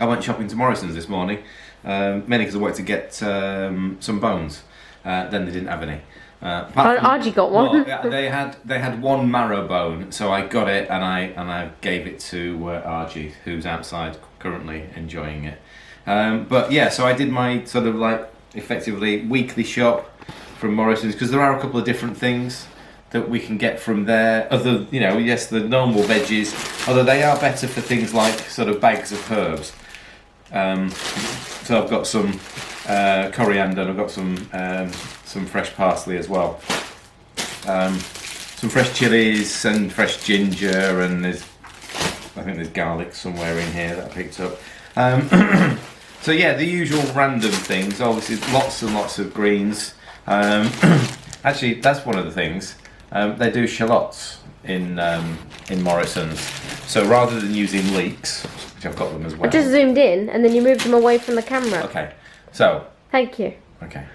I went shopping to Morrisons this morning, mainly because I wanted to get some bones. Then they didn't have any. Archie got one. Well, they had one marrow bone, so I got it and I gave it to Archie, who's outside currently enjoying it. But yeah, so I did my sort of like effectively weekly shop from Morrisons, because there are a couple of different things that we can get from there. Other, yes, the normal veggies, although they are better for things like sort of bags of herbs. So I've got some coriander, and I've got some fresh parsley as well. Some fresh chilies and fresh ginger, and I think there's garlic somewhere in here that I picked up. So yeah, the usual random things. Obviously, lots and lots of greens. Actually, that's one of the things. They do shallots in Morrisons. So rather than using leeks, which I've got them as well. I just zoomed in and then you moved them away from the camera. Okay, so. Thank you. Okay,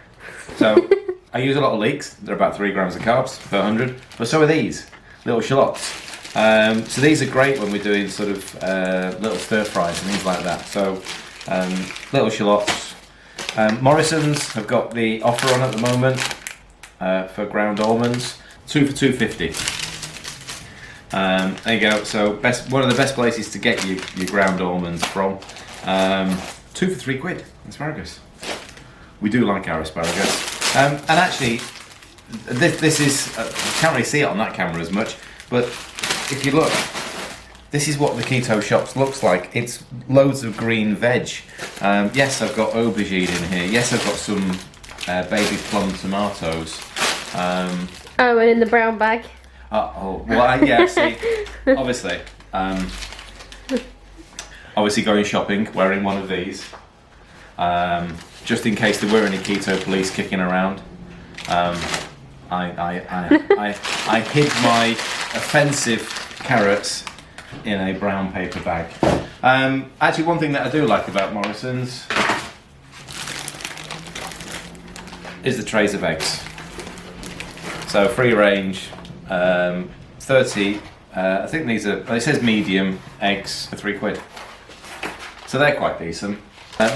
so I use a lot of leeks. They're about 3 grams of carbs per 100. But so are these little shallots. So these are great when we're doing sort of little stir fries and things like that. So little shallots. Morrisons have got the offer on at the moment for ground almonds. 2 for £2.50. There you go. So one of the best places to get your ground almonds from. 2 for £3. Asparagus. We do like our asparagus. And actually, this is you can't really see it on that camera as much, but if you look, this is what the keto shops looks like. It's loads of green veg. Yes, I've got aubergine in here. Yes, I've got some baby plum tomatoes. Oh, and in the brown bag. Yeah, see, obviously going shopping, wearing one of these, just in case there were any keto police kicking around. I hid my offensive carrots in a brown paper bag. Actually, one thing that I do like about Morrisons is the trays of eggs. So free range, 30. I think these are. It says medium eggs for £3. So they're quite decent.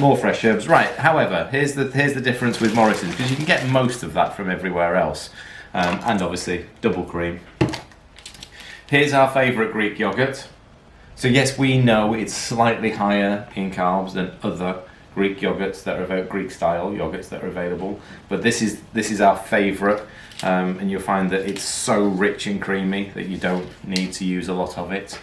More fresh herbs, right? However, here's the difference with Morrisons, because you can get most of that from everywhere else, and obviously double cream. Here's our favourite Greek yogurt. So yes, we know it's slightly higher in carbs than other Greek yogurts that are Greek style yogurts that are available, but this is our favourite, and you'll find that it's so rich and creamy that you don't need to use a lot of it.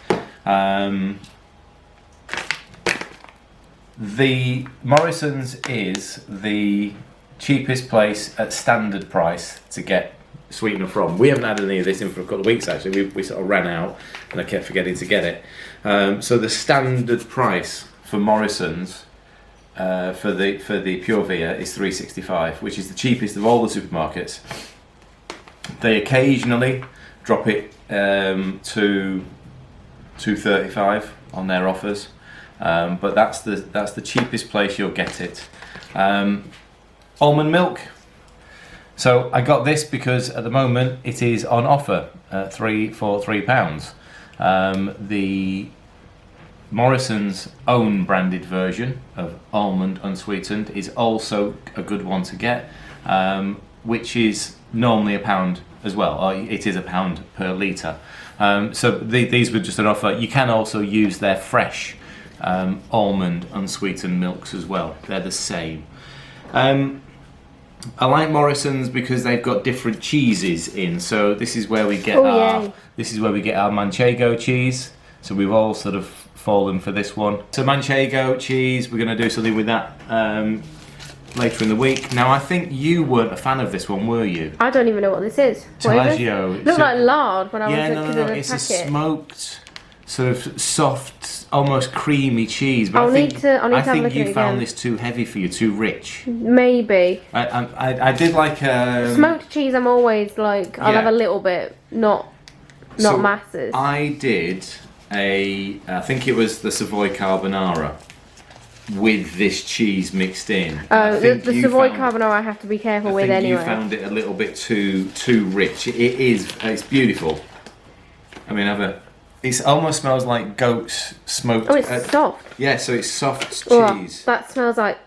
The Morrisons is the cheapest place at standard price to get sweetener from. We haven't had any of this in for a couple of weeks actually. We sort of ran out and I kept forgetting to get it. So the standard price for Morrisons for the Pure Via is £3.65, which is the cheapest of all the supermarkets. They occasionally drop it to £2.35 on their offers. But that's the cheapest place you'll get it. Almond Milk. So I got this because at the moment it is on offer for £3. The Morrisons' own branded version of almond unsweetened is also a good one to get, which is normally £1 as well. Or it is £1 per litre. So these were just an offer. You can also use their fresh almond unsweetened milks as well. They're the same. I like Morrisons because they've got different cheeses in. So this is where we get our Manchego cheese. So we've all sort of fallen for this one. So Manchego cheese, we're going to do something with that later in the week. Now I think you weren't a fan of this one, were you? I don't even know what this is. Taleggio. It looked like lard when I was looking at the packet. It's a smoked, sort of soft, almost creamy cheese. But I think you found this too heavy for you, too rich. Maybe. I did like smoked cheese. I'm always like I'll have a little bit, not masses. I did I think it was the Savoy carbonara with this cheese mixed in. Oh, the Savoy carbonara I have to be careful with anyway. You found it a little bit too rich. It's beautiful. I mean, have It almost smells like goat smoked. Oh, it's soft. Yeah, so it's soft Oh, cheese. that smells like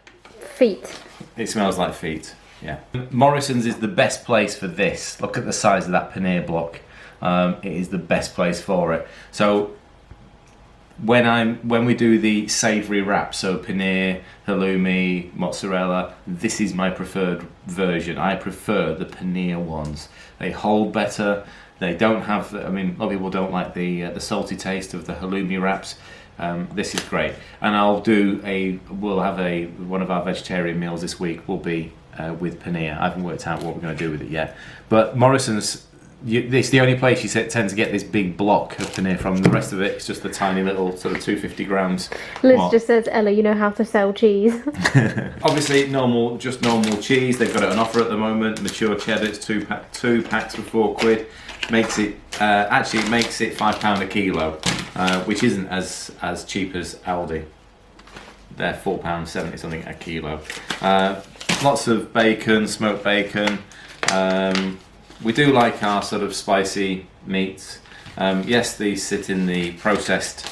feet. It smells like feet. Yeah. Morrisons is the best place for this. Look at the size of that paneer block. It is the best place for it. So when we do the savoury wraps, so paneer, halloumi, mozzarella, this is my preferred version. I prefer the paneer ones. They hold better. They don't have. I mean, a lot of people don't like the salty taste of the halloumi wraps. This is great, and we'll have one of our vegetarian meals this week will be with paneer. I haven't worked out what we're going to do with it yet, but Morrisons. It's the only place you tend to get this big block of paneer from. The rest of it, it's just the tiny little sort of 250 grams. Liz just says, Ella, you know how to sell cheese. Obviously, normal cheese. They've got it on offer at the moment. Mature cheddar, it's two packs for £4. Makes it £5 a kilo, which isn't as cheap as Aldi. They're £4.70 something a kilo. Lots of bacon, smoked bacon. We do like our sort of spicy meats. Yes, these sit in the processed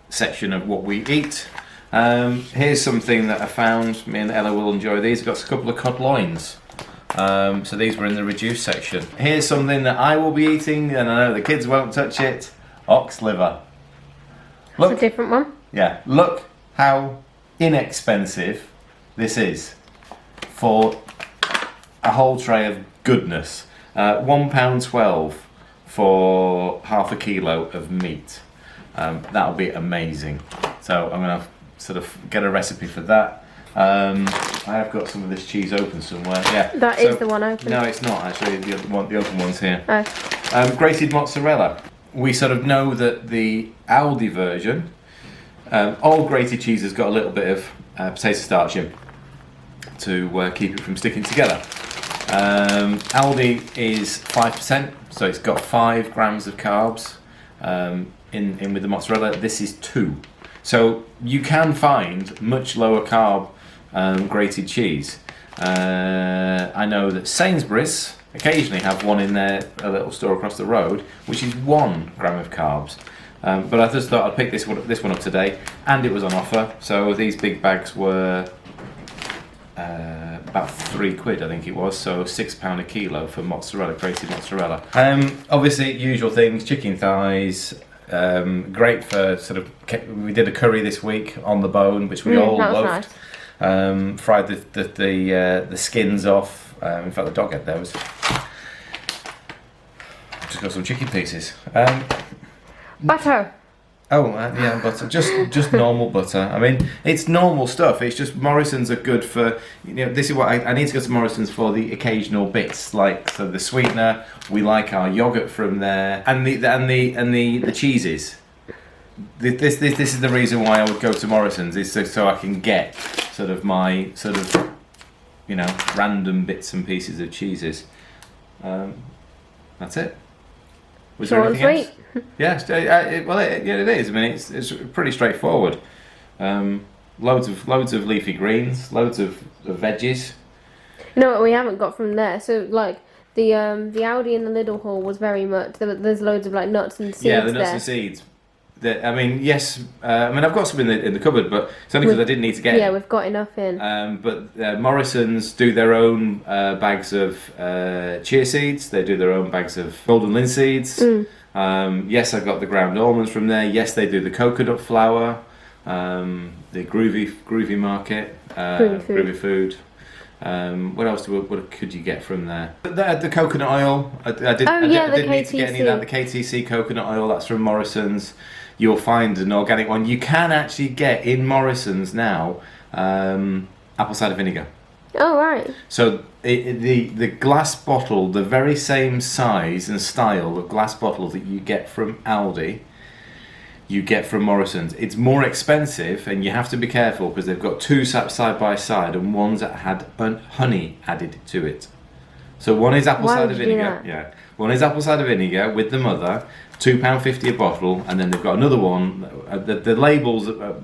section of what we eat. Here's something that I found. Me and Ella will enjoy these. I've got a couple of cod loins. So these were in the reduced section. Here's something that I will be eating, and I know the kids won't touch it. Ox liver. Look, it's a different one. Yeah, look how inexpensive this is for a whole tray of goodness. £1.12 for half a kilo of meat. That'll be amazing. So I'm going to sort of get a recipe for that. I have got some of this cheese open somewhere. Yeah, that is the one open. No, it's not actually. The open one's here. Oh. Grated mozzarella. We sort of know that the Aldi version, all grated cheese has got a little bit of potato starch in to keep it from sticking together. Aldi is 5%, so it's got 5 grams of carbs in with the mozzarella. This is 2. So you can find much lower carb grated cheese. I know that Sainsbury's occasionally have one in their a little store across the road, which is 1 gram of carbs. But I just thought I'd pick this one up today, and it was on offer. So these big bags were about £3, I think it was. So £6 a kilo for mozzarella, grated mozzarella. Obviously, usual things: chicken thighs. Great for sort of. We did a curry this week on the bone, which we all loved. Nice. Fried the skins off. In fact, the dog had those. Just got some chicken pieces. Butter. Oh yeah, butter. Just normal butter. I mean, it's normal stuff. It's just Morrisons are good for. This is what I need to go to Morrisons for the occasional bits, like so the sweetener. We like our yogurt from there, and the cheeses. This is the reason why I would go to Morrisons, is so I can get sort of my sort of random bits and pieces of cheeses. That's it. Was there anything else? Yes, it is. I mean, it's pretty straightforward. Loads of leafy greens, loads of veggies. You know what we haven't got from there? So like the Aldi and the Lidl haul was very much. There's loads of like nuts and seeds. Yeah, the nuts and seeds. Yes. I've got some in the cupboard, but it's only because I didn't need to get. Yeah, we've got enough in. But Morrisons do their own bags of chia seeds. They do their own bags of golden linseeds. Yes, I got the ground almonds from there. Yes, they do the coconut flour. The groovy market. Groovy food. What else what could you get from there? The coconut oil. I didn't need to get any of that. The KTC coconut oil, that's from Morrisons. You'll find an organic one. You can actually get in Morrisons now apple cider vinegar. Oh, right. So the glass bottle, the very same size and style of glass bottle that you get from Aldi, you get from Morrisons. It's more expensive, and you have to be careful because they've got 2 side by side, and one's that had honey added to it. So one is apple cider vinegar. Yeah, one is apple cider vinegar with the mother, £2.50 a bottle, and then they've got another one. The labels are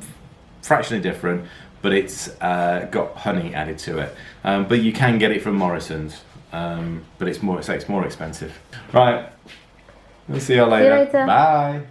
fractionally different, but it's got honey added to it. But you can get it from Morrisons, but it's more expensive. Right, we'll see you later. See you later. Bye.